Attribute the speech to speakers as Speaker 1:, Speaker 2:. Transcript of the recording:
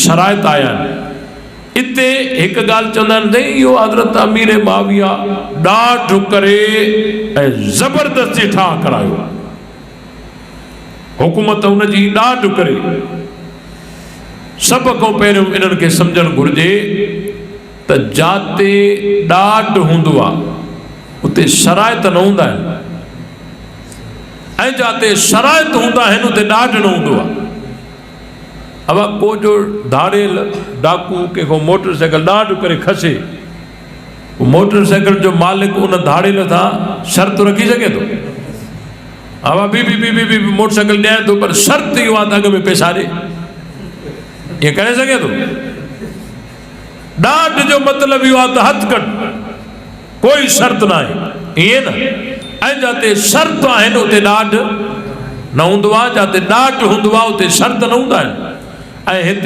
Speaker 1: शराइत आया इते एक गाल चवंदा नहीं यो हज़रत अमीर माविया डाढ़ करे जबरदस्ती ठा करायो हुकूमत उनजी डाढ़ करे। सब को पहिरियों इन्हनि खे सम्झणु घुरिजे त जाते डाढ़ हूंदो आहे उते शराइत न हूंदा आहिनि ऐं जाते शराइत हूंदा आहिनि उते डाढ़ न हूंदो आहे। अब को जो धाड़ेल डाकू कंहिंखो मोटरसाइकिल डाढ़ करे खसे मोटरसाइकिल जो मालिक उन धाड़ेल सां शर्त रखी सघे थो अब बी मोटरसाइकिल ॾियां थो पर शर्त इहो आहे त अॻ में पैसा ॾे ये करे सके तो डाढ़ जो मतलब इहो आहे त हथ कट कोई शर्त ना है ये ना ऐं जाते शर्त आहिनि उते डाढ़ न हूंदो आहे जाते डाढ़ हूंदो आहे उते शर्त न हूंदा आहिनि ऐं हिते